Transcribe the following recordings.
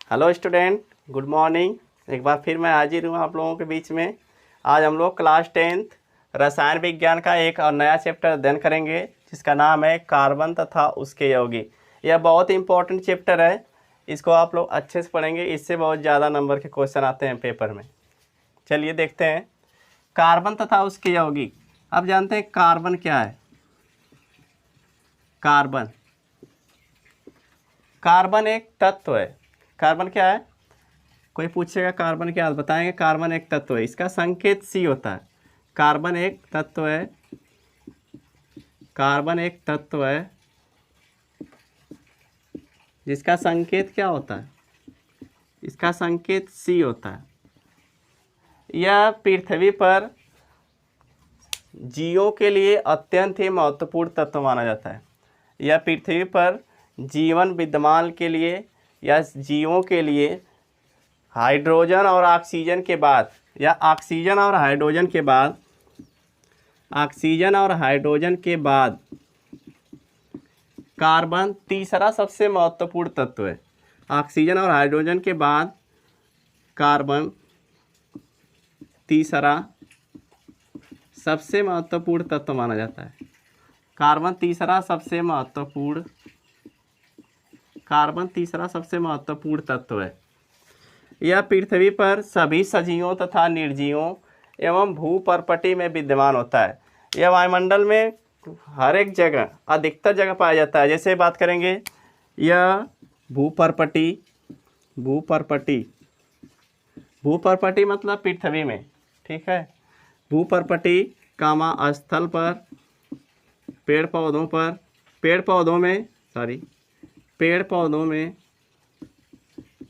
Hello student, good morning. एक बार फिर मैं हाजिर हूँ आप लोगों के बीच में। आज हम लोग क्लास 10th रसायन विज्ञान का एक और नया चैप्टर अध्ययन करेंगे जिसका नाम है कार्बन तथा उसके यौगिक। यह बहुत ही इंपॉर्टेंट चैप्टर है, इसको आप लोग अच्छे से पढ़ेंगे, इससे बहुत ज़्यादा नंबर के क्वेश्चन आते हैं पेपर में। चलिए देखते हैं कार्बन तथा उसके यौगिक। अब जानते हैं कार्बन क्या है। कार्बन एक तत्व है। कार्बन क्या है? कोई पूछेगा कार्बन क्या है, बताएंगे कार्बन एक तत्व है। इसका संकेत सी होता है। कार्बन एक तत्व है। कार्बन एक तत्व है जिसका संकेत क्या होता है? इसका संकेत सी होता है। यह पृथ्वी पर जीवों के लिए अत्यंत ही महत्वपूर्ण तत्व माना जाता है। यह पृथ्वी पर जीवन विद्यमान के लिए या जीवों के लिए हाइड्रोजन और ऑक्सीजन के बाद या ऑक्सीजन और हाइड्रोजन के बाद कार्बन तीसरा सबसे महत्वपूर्ण तत्व है। ऑक्सीजन और हाइड्रोजन के बाद कार्बन तीसरा सबसे महत्वपूर्ण तत्व माना जाता है। कार्बन तीसरा सबसे महत्वपूर्ण तत्व है। यह पृथ्वी पर सभी सजीवों तथा निर्जीवों एवं भूपर्पटी में विद्यमान होता है। यह वायुमंडल में हर एक जगह, अधिकतर जगह पाया जाता है। जैसे बात करेंगे, यह भूपर्पटी मतलब पृथ्वी में, ठीक है। भूपर्पटी कामा स्थल पर, पेड़ पौधों में,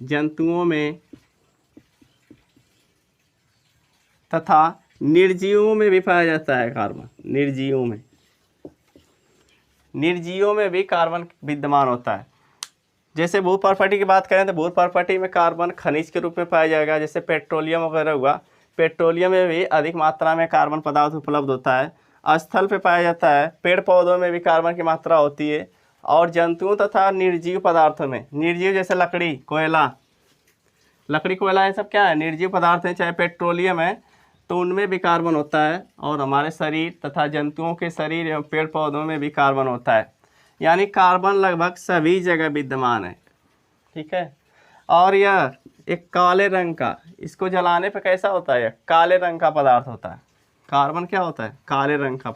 जंतुओं में तथा निर्जीवों में भी पाया जाता है। कार्बन निर्जीवों में भी कार्बन विद्यमान होता है। जैसे भूपर्पटी की बात करें तो भूपर्पटी में कार्बन खनिज के रूप में पाया जाएगा। जैसे पेट्रोलियम वगैरह हुआ, पेट्रोलियम में भी अधिक मात्रा में कार्बन पदार्थ उपलब्ध होता है। स्थल पे पाया जाता है। पेड़ पौधों में भी कार्बन की मात्रा होती है। और जंतुओं तथा निर्जीव पदार्थों में, निर्जीव जैसे लकड़ी कोयला ये सब क्या है? निर्जीव पदार्थ हैं। चाहे पेट्रोलियम है तो उनमें भी कार्बन होता है। और हमारे शरीर तथा जंतुओं के शरीर एवं पेड़ पौधों में भी कार्बन होता है। यानी कार्बन लगभग सभी जगह विद्यमान है, ठीक है। और यह एक काले रंग का, इसको जलाने पर कैसा होता है? काले रंग का पदार्थ होता है। कार्बन क्या होता है? काले रंग का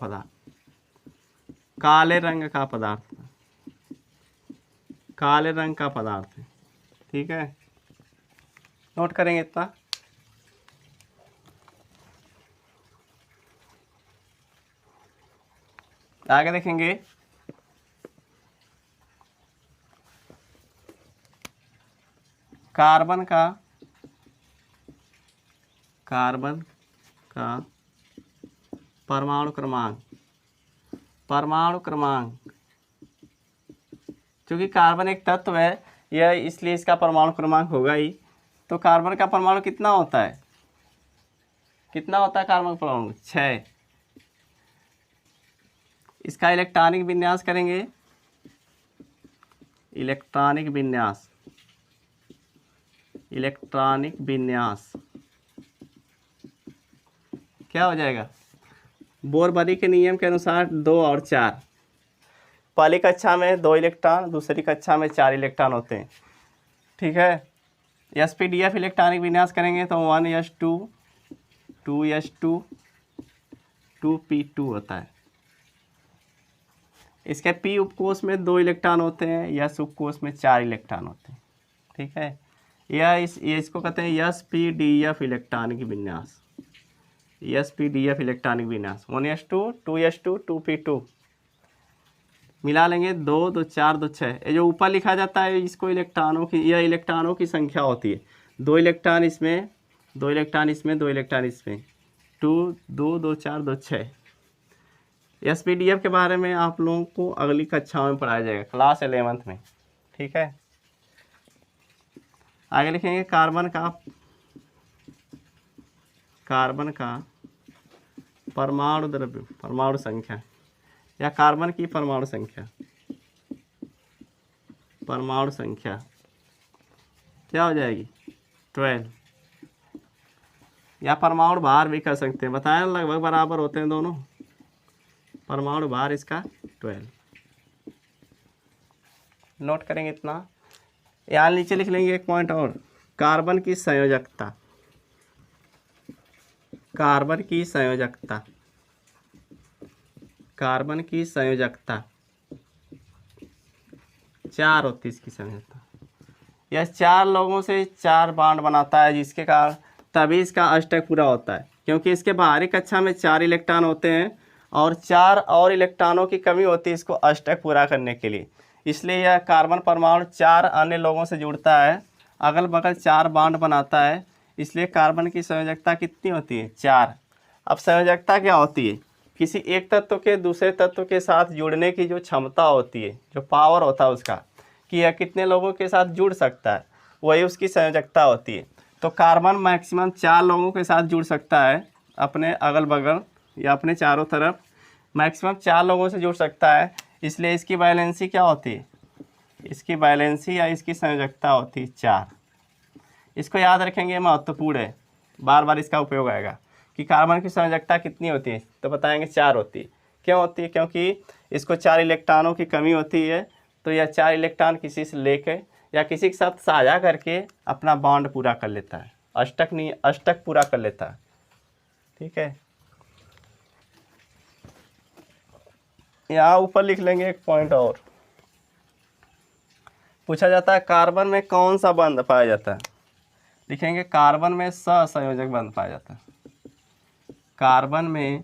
पदार्थ है, ठीक है। नोट करेंगे इतना। आगे देखेंगे, कार्बन का परमाणु क्रमांक। क्योंकि कार्बन एक तत्व है यह, इसलिए इसका परमाणु क्रमांक होगा ही। तो कार्बन का परमाणु कितना होता है? कार्बन का परमाणु 6। इसका इलेक्ट्रॉनिक विन्यास करेंगे। इलेक्ट्रॉनिक विन्यास क्या हो जाएगा? बोरबरी के नियम के अनुसार 2 और 4। पहली कक्षा में 2 इलेक्ट्रॉन, दूसरी कक्षा में 4 इलेक्ट्रॉन होते हैं, ठीक है। sp-df इलेक्ट्रॉनिक विन्यास करेंगे तो 1s2 2s2 2p2 होता है। इसके p उपकोष में 2 इलेक्ट्रॉन होते हैं, s उपकोष में 4 इलेक्ट्रॉन होते हैं, ठीक है। इसको कहते हैं sp-df इलेक्ट्रॉनिक विन्यास। sp-df इलेक्ट्रॉनिक विन्यास 1s2 2s2 2p2 मिला लेंगे। 2 2 4 2 6। ये जो ऊपर लिखा जाता है इसको यह इलेक्ट्रॉनों की संख्या होती है। 2 इलेक्ट्रॉन इसमें, 2 इलेक्ट्रॉन इसमें, 2 इलेक्ट्रॉन इसमें। 2 2 2 4 2 6। sp-df के बारे में आप लोगों को अगली कक्षा में पढ़ाया जाएगा, क्लास 11th में, ठीक है। आगे लिखेंगे कार्बन का परमाणु संख्या या कार्बन की परमाणु संख्या। क्या हो जाएगी 12, या परमाणु भार भी कर सकते हैं, बताया लगभग बराबर होते हैं दोनों, परमाणु भार इसका 12। नोट करेंगे इतना। यहाँ नीचे लिख लेंगे एक पॉइंट और, कार्बन की संयोजकता, कार्बन की संयोजकता, कार्बन की संयोजकता 4 होती है इसकी संयोजकता। यह 4 लोगों से 4 बॉन्ड बनाता है, जिसके कारण तभी इसका अष्टक पूरा होता है, क्योंकि इसके बाहरी कक्षा में 4 इलेक्ट्रॉन होते हैं और 4 और इलेक्ट्रॉनों की कमी होती है इसको अष्टक पूरा करने के लिए। इसलिए यह कार्बन परमाणु 4 अन्य लोगों से जुड़ता है, अगल बगल 4 बॉन्ड बनाता है, इसलिए कार्बन की संयोजकता कितनी होती है 4। अब संयोजकता क्या होती है, किसी एक तत्व के दूसरे तत्व के साथ जुड़ने की जो क्षमता होती है, जो पावर होता है उसका, कि यह कितने लोगों के साथ जुड़ सकता है, वही उसकी संयोजकता होती है। तो कार्बन मैक्सिमम 4 लोगों के साथ जुड़ सकता है, अपने अगल बगल या अपने चारों तरफ मैक्सिमम 4 लोगों से जुड़ सकता है, इसलिए इसकी वैलेंसी क्या होती है, इसकी वैलेंसी या इसकी संयोजकता होती है 4। इसको याद रखेंगे, महत्वपूर्ण है, बार बार इसका उपयोग आएगा कि कार्बन की संयोजकता कितनी होती है, तो बताएंगे 4 होती है। क्यों होती है, क्योंकि इसको 4 इलेक्ट्रॉनों की कमी होती है, तो यह 4 इलेक्ट्रॉन किसी से लेकर या किसी के साथ साझा करके अपना बॉन्ड पूरा कर लेता है, अष्टक नहीं, अष्टक पूरा कर लेता है। ठीक है, यहाँ ऊपर लिख लेंगे एक पॉइंट और, पूछा जाता है कार्बन में कौन सा बंध पाया जाता है, लिखेंगे कार्बन में सहसंयोजक बंध पाया जाता है, कार्बन में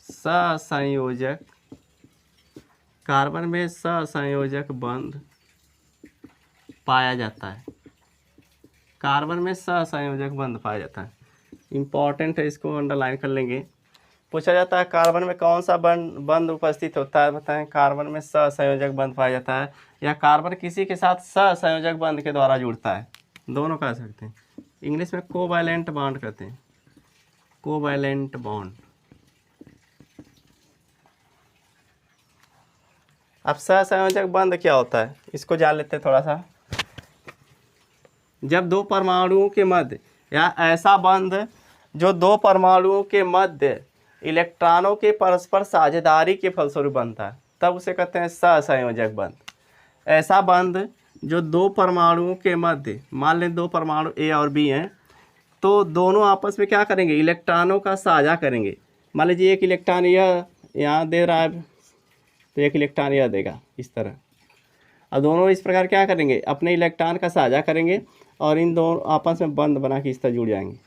सहसंयोजक, कार्बन में सहसंयोजक बंध पाया जाता है, कार्बन में सहसंयोजक बंध पाया जाता है। इम्पॉर्टेंट है, इसको अंडरलाइन कर लेंगे। पूछा जाता है कार्बन में कौन सा बंध उपस्थित होता है, बताएं कार्बन में सहसंयोजक बंध पाया जाता है, या कार्बन किसी के साथ सहसंयोजक बंध के द्वारा जुड़ता है, दोनों कह सकते हैं। इंग्लिश में कोवैलेंट बॉन्ड कहते हैं, कोवैलेंट बॉन्ड। अब सहसंयोजक बंध क्या होता है, इसको जान लेते हैं थोड़ा सा। जब 2 परमाणुओं के मध्य, या ऐसा बंध जो 2 परमाणुओं के मध्य इलेक्ट्रॉनों के परस्पर साझेदारी के फलस्वरूप बनता है, तब उसे कहते हैं सहसंयोजक बंध। ऐसा बंध जो 2 परमाणुओं के मध्य, मान लें 2 परमाणु ए और बी हैं, तो दोनों आपस में क्या करेंगे, इलेक्ट्रॉनों का साझा करेंगे। मान लीजिए एक इलेक्ट्रॉन यह यहाँ दे रहा है, तो एक इलेक्ट्रॉन यह देगा इस तरह। अब दोनों इस प्रकार क्या करेंगे, अपने इलेक्ट्रॉन का साझा करेंगे और इन दोनों आपस में बंध बना के इस तरह जुड़ जाएंगे।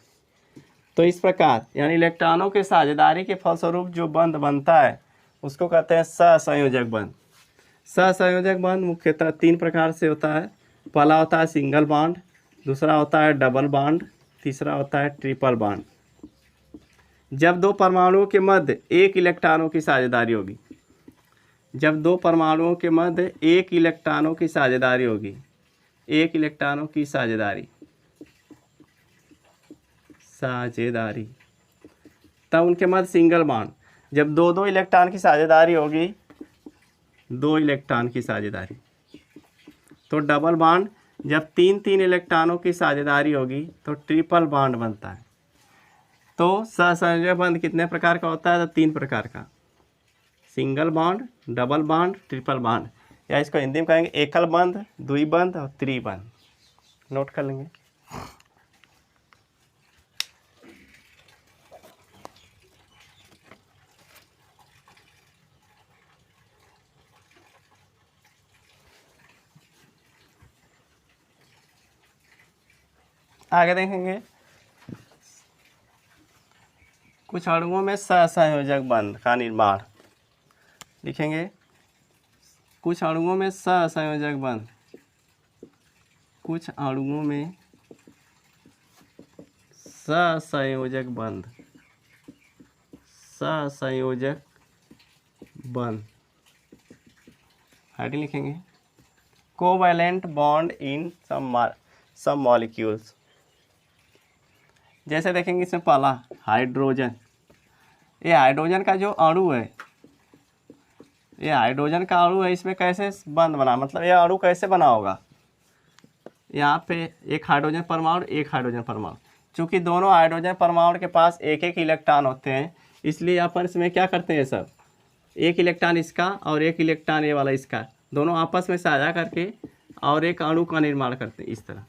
तो इस प्रकार यानी इलेक्ट्रॉनों के साझेदारी के फलस्वरूप जो बंध बनता है उसको कहते हैं सहसंयोजक बंध। सहसंयोजक बंध मुख्यतः 3 प्रकार से होता है। पहला होता है सिंगल बॉन्ड, दूसरा होता है डबल बॉन्ड, तीसरा होता है ट्रिपल बॉन्ड। जब 2 परमाणुओं के मध्य 1 इलेक्ट्रॉनों की साझेदारी होगी, जब 2 परमाणुओं के मध्य 1 इलेक्ट्रॉनों की साझेदारी होगी, 1 इलेक्ट्रॉनों की साझेदारी, तब उनके मध्य सिंगल बॉन्ड। जब 2-2 इलेक्ट्रॉन की साझेदारी होगी, 2 इलेक्ट्रॉन की साझेदारी, तो डबल बॉन्ड। जब 3-3 इलेक्ट्रॉनों की साझेदारी होगी तो ट्रिपल बॉन्ड बनता है। तो सहसंयोजक बंध कितने प्रकार का होता है, तो 3 प्रकार का, single bond, double bond, triple bond, या इसको हिंदी में कहेंगे एकल बंध, द्विबंध और त्रिबंध। नोट कर लेंगे। आगे देखेंगे, कुछ अणुओं में सहसंयोजक बंध का निर्माण, लिखेंगे कुछ अणुओं में सहसंयोजक बंध, कुछ अणुओं में सहसंयोजक बंध, सहसंयोजक बंध हेडिंग लिखेंगे covalent bond in some molecules. जैसे देखेंगे इसमें पहला हाइड्रोजन, ये हाइड्रोजन का जो अणु है, ये हाइड्रोजन का अणु है, इसमें कैसे बंध बना, मतलब ये अणु कैसे बना होगा, यहाँ पे एक हाइड्रोजन परमाणु, एक हाइड्रोजन परमाणु। चूँकि दोनों हाइड्रोजन परमाणु के पास एक एक इलेक्ट्रॉन होते हैं, इसलिए अपन इसमें क्या करते हैं सब, एक इलेक्ट्रॉन इसका और एक इलेक्ट्रॉन ये वाला इसका, दोनों आपस में साझा करके और एक अणु का निर्माण करते हैं इस तरह।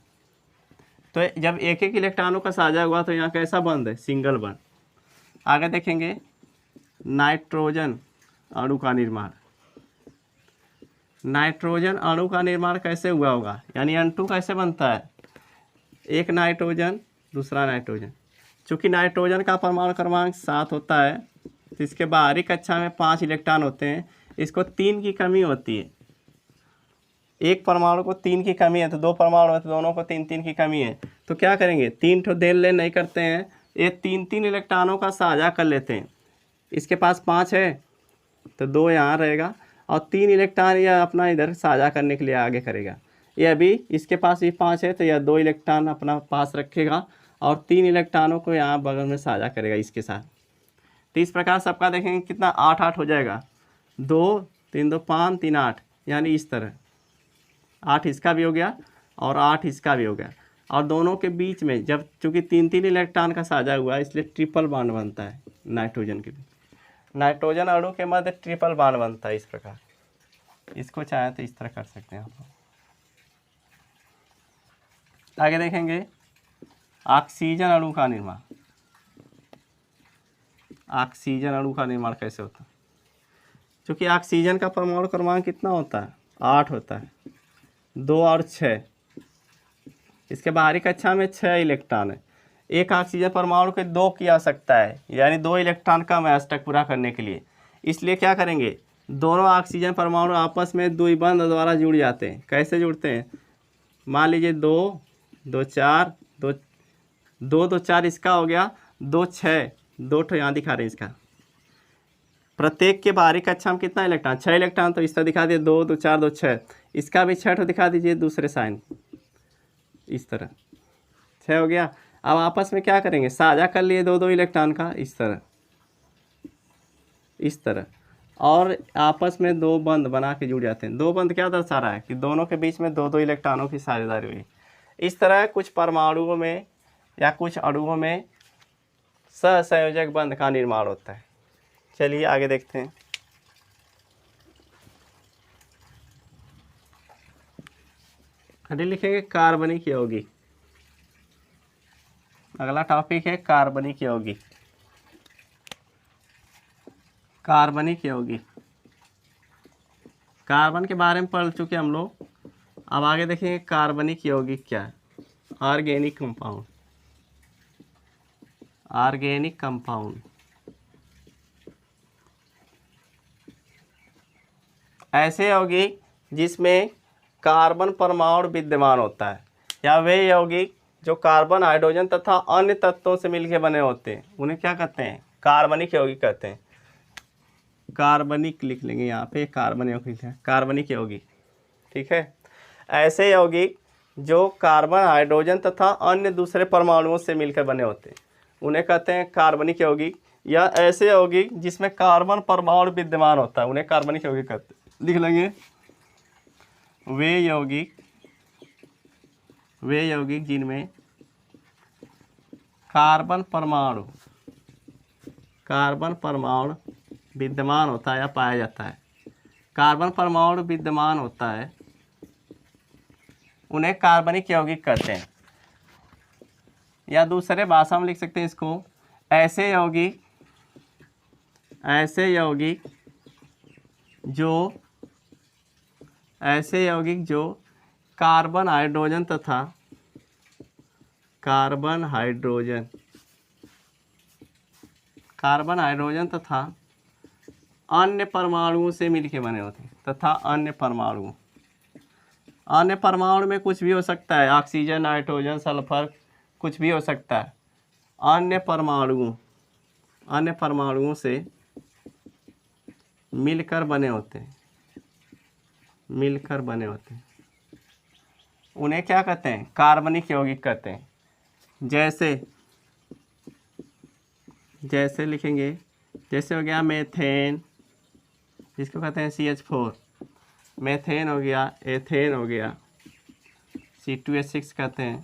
तो जब एक एक इलेक्ट्रॉनों का साझा हुआ तो यहाँ कैसा बंद है, सिंगल बंद। आगे देखेंगे नाइट्रोजन अणु का निर्माण। नाइट्रोजन अणु का निर्माण कैसे हुआ होगा, यानी N2 कैसे बनता है, एक नाइट्रोजन दूसरा नाइट्रोजन। चूँकि नाइट्रोजन का परमाणु क्रमांक 7 होता है तो इसके बाहरी कक्षा में 5 इलेक्ट्रॉन होते हैं, इसको 3 की कमी होती है। एक परमाणु को 3 की कमी है तो 2 परमाणु है तो दोनों को 3 की कमी है, तो क्या करेंगे 3 ठो देर ले नहीं करते हैं, ये 3 इलेक्ट्रॉनों का साझा कर लेते हैं। इसके पास 5 है तो 2 यहाँ रहेगा और 3 इलेक्ट्रॉन यह अपना इधर साझा करने के लिए आगे करेगा। ये अभी इसके पास भी 5 है तो यह 2 इलेक्ट्रॉन अपना पास रखेगा और 3 इलेक्ट्रॉनों को यहाँ बगल में साझा करेगा इसके साथ। तो इस प्रकार सबका देखेंगे कितना 8 हो जाएगा, 2 3 2 5 3 8, यानी इस तरह 8 इसका भी हो गया और 8 इसका भी हो गया। और दोनों के बीच में जब चूँकि 3 इलेक्ट्रॉन का साझा हुआ है इसलिए ट्रिपल बॉन्ड बनता है नाइट्रोजन के लिए। नाइट्रोजन अणु के मध्य ट्रिपल बॉन्ड बनता है इस प्रकार। इसको चाहे तो इस तरह कर सकते हैं आप। आगे देखेंगे ऑक्सीजन अणु का निर्माण। ऑक्सीजन अणु का निर्माण कैसे होता है, क्योंकि ऑक्सीजन का परमाणु क्रमांक कितना होता है, 8 होता है, 2 और 6। इसके बाहरी कक्षा में 6 इलेक्ट्रॉन है। एक ऑक्सीजन परमाणु के 2 की आवश्यकता है, यानी 2 इलेक्ट्रॉन का अष्टक पूरा करने के लिए। इसलिए क्या करेंगे, दोनों ऑक्सीजन परमाणु आपस में द्विबंध द्वारा जुड़ जाते हैं। कैसे जुड़ते हैं, मान लीजिए 2 2 4 2 2 2 4 इसका हो गया, 2 6, 2 ठो यहाँ दिखा रहे हैं इसका। प्रत्येक के बाहरी कक्षा में कितना इलेक्ट्रॉन, 6 इलेक्ट्रॉन, तो इस तरह दिखा दिए 2 2 4 2 6। इसका भी 6 ठो दिखा दीजिए दूसरे साइन, इस तरह 6 हो गया। अब आपस में क्या करेंगे, साझा कर लिए 2 2 इलेक्ट्रॉन का इस तरह, इस तरह, और आपस में 2 बंध बना के जुड़ जाते हैं। 2 बंध क्या दर्शा रहा है कि दोनों के बीच में 2 2 इलेक्ट्रॉनों की साझेदारी हुई। इस तरह कुछ परमाणुओं में या कुछ अणुओं में सहसंयोजक बंध का निर्माण होता है। चलिए आगे देखते हैं। अभी लिखेंगे कार्बनिक यौगिक। अगला टॉपिक है कार्बनिक यौगिक। कार्बनिक यौगिक, कार्बन के बारे में पढ़ चुके हम लोग। अब आगे देखेंगे कार्बनिक यौगिक क्या है। Organic compound. ऑर्गेनिक कंपाउंड ऐसे यौगिक जिसमें कार्बन परमाणु विद्यमान होता है, या वे यौगिक जो कार्बन, हाइड्रोजन तथा अन्य तत्वों से मिलकर बने होते हैं, उन्हें क्या कहते हैं, कार्बनिक यौगिक कहते हैं। कार्बनिक लिख लेंगे यहाँ पे, कार्बन यौगिक है, कार्बनिक यौगिक, ठीक है। ऐसे यौगिक जो कार्बन, हाइड्रोजन तथा अन्य दूसरे परमाणुओं से मिलकर बने होते हैं, उन्हें कहते हैं कार्बनिक यौगिक। या ऐसे यौगिक जिसमें कार्बन परमाणु विद्यमान होता है, उन्हें कार्बनिक यौगिक कहते हैं। लिख लेंगे वे यौगिक जिनमें कार्बन परमाणु विद्यमान होता है या पाया जाता है, कार्बन परमाणु विद्यमान होता है, उन्हें कार्बनिक यौगिक कहते हैं। या दूसरे भाषा में लिख सकते हैं इसको, ऐसे यौगिक जो कार्बन, हाइड्रोजन तथा अन्य परमाणुओं से मिलके बने होते हैं। तथा अन्य परमाणु में कुछ भी हो सकता है, ऑक्सीजन, नाइट्रोजन, सल्फर, कुछ भी हो सकता है। अन्य परमाणुओं से मिलकर बने होते हैं, उन्हें क्या कहते हैं, कार्बनिक यौगिक कहते हैं। जैसे लिखेंगे, जैसे हो गया मेथेन, जिसको कहते हैं CH4, मेथेन हो गया, एथेन हो गया, C2H6 कहते हैं।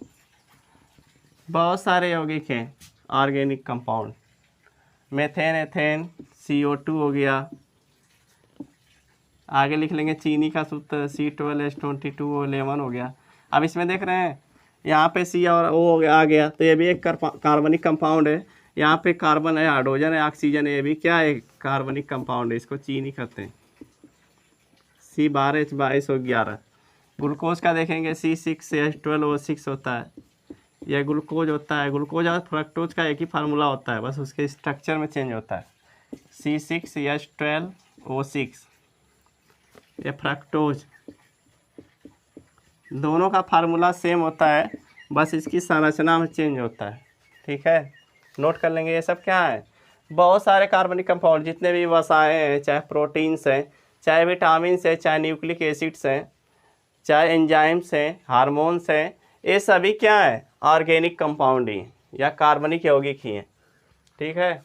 बहुत सारे यौगिक हैं organic compound, methane, ethane, CO2 हो गया। आगे लिख लेंगे चीनी का सूत्र C12H22O11 हो गया। अब इसमें देख रहे हैं यहाँ पे C और O आ गया, तो ये भी एक कार्बनिक कंपाउंड है। यहाँ पे कार्बन है, हाइड्रोजन है, ऑक्सीजन है, ये भी क्या है, कार्बनिक कंपाउंड है, इसको चीनी कहते हैं। C12H22O11। ग्लूकोज का देखेंगे C6H12O6 होता है, यह ग्लूकोज होता है। ग्लूकोज और फ्रक्टोज का एक ही फार्मूला होता है, बस उसके स्ट्रक्चर में चेंज होता है। C6H12O6 ये फ्रक्टोज, दोनों का फार्मूला सेम होता है, बस इसकी संरचना में चेंज होता है। ठीक है, नोट कर लेंगे। ये सब क्या है, बहुत सारे कार्बनिक कंपाउंड, जितने भी वसाएं हैं, चाहे प्रोटीन्स हैं, चाहे विटामिन्स हैं, चाहे न्यूक्लिक एसिड्स हैं, चाहे एंजाइम्स हैं, हार्मोन्स हैं, ये सभी क्या है, ऑर्गेनिक कंपाउंड ही या कार्बनिक यौगिक ही हैं। ठीक है,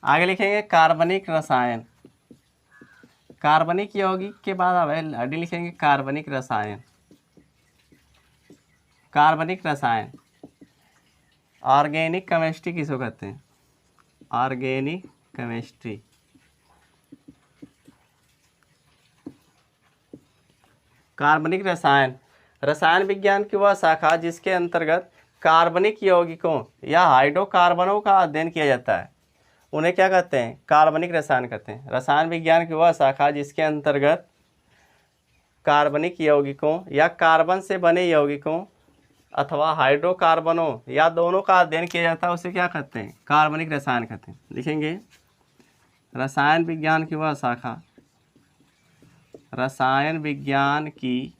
आगे लिखेंगे कार्बनिक रसायन। कार्बनिक यौगिक के बाद अब अभी लिखेंगे कार्बनिक रसायन। कार्बनिक रसायन, ऑर्गेनिक केमिस्ट्री किसको कहते हैं, ऑर्गेनिक केमिस्ट्री। कार्बनिक रसायन, रसायन विज्ञान की वह शाखा जिसके अंतर्गत कार्बनिक यौगिकों या हाइड्रोकार्बनों का अध्ययन किया जाता है, उन्हें क्या कहते हैं, कार्बनिक रसायन कहते हैं। रसायन विज्ञान की वह शाखा जिसके अंतर्गत कार्बनिक यौगिकों या कार्बन से बने यौगिकों अथवा हाइड्रोकार्बनों या दोनों का अध्ययन किया जाता है, उसे क्या कहते हैं, कार्बनिक रसायन कहते हैं। लिखेंगे रसायन विज्ञान की वह शाखा, रसायन विज्ञान की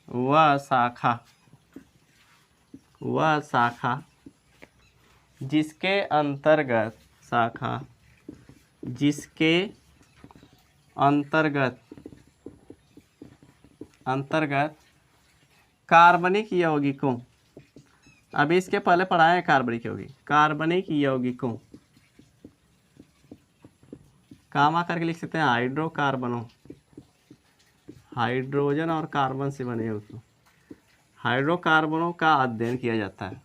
वह शाखा, वह शाखा जिसके अंतर्गत, शाखा जिसके अंतर्गत कार्बनिक यौगिकों, अभी इसके पहले पढ़ाए हैं कार्बनिक यौगिक, कार्बनिक यौगिकों काम आकर के लिख सकते हैं हाइड्रोकार्बनों, हाइड्रोजन और कार्बन से बने यौगिकों, हाइड्रोकार्बनों का अध्ययन किया जाता है,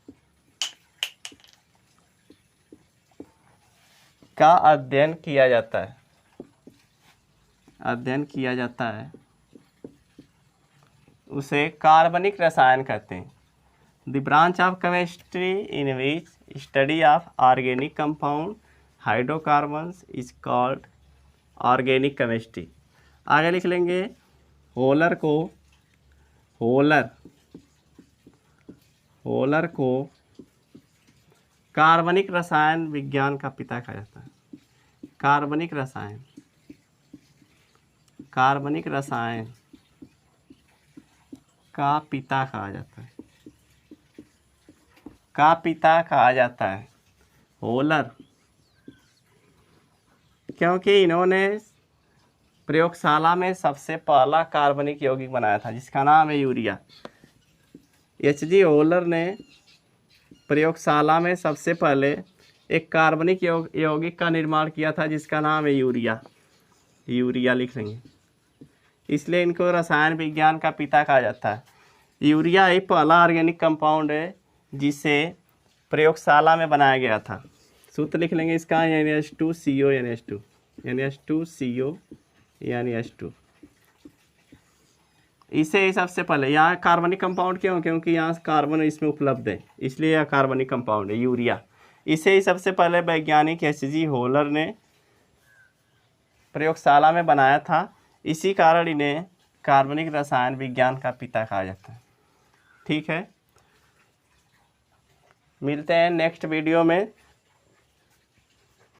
का अध्ययन किया जाता है, अध्ययन किया जाता है, उसे कार्बनिक रसायन कहते हैं। The branch of chemistry in which study of organic compound hydrocarbons is called organic chemistry. आगे लिख लेंगे होलर को, होलर को कार्बनिक रसायन विज्ञान का पिता कहा जाता है। कार्बनिक रसायन, कार्बनिक रसायन का पिता कहा जाता है, का पिता कहा जाता है होलर, क्योंकि इन्होंने प्रयोगशाला में सबसे पहला कार्बनिक यौगिक बनाया था जिसका नाम है यूरिया। H.G. होलर ने प्रयोगशाला में सबसे पहले एक कार्बनिक यौगिक का निर्माण किया था जिसका नाम है यूरिया। यूरिया लिख लेंगे, इसलिए इनको रसायन विज्ञान का पिता कहा जाता है। यूरिया एक पहला ऑर्गेनिक कंपाउंड है जिसे प्रयोगशाला में बनाया गया था। सूत्र लिख लेंगे इसका NH2CO, NH2CO यानी H2। इसे ही सबसे पहले, यहाँ कार्बनिक कंपाउंड क्यों, क्योंकि यहाँ कार्बन इसमें उपलब्ध है, इसलिए यह कार्बनिक कंपाउंड है यूरिया। इसे ही सबसे पहले वैज्ञानिक H.G. होलर ने प्रयोगशाला में बनाया था, इसी कारण इन्हें कार्बनिक रसायन विज्ञान का पिता कहा जाता है। ठीक है, मिलते हैं नेक्स्ट वीडियो में।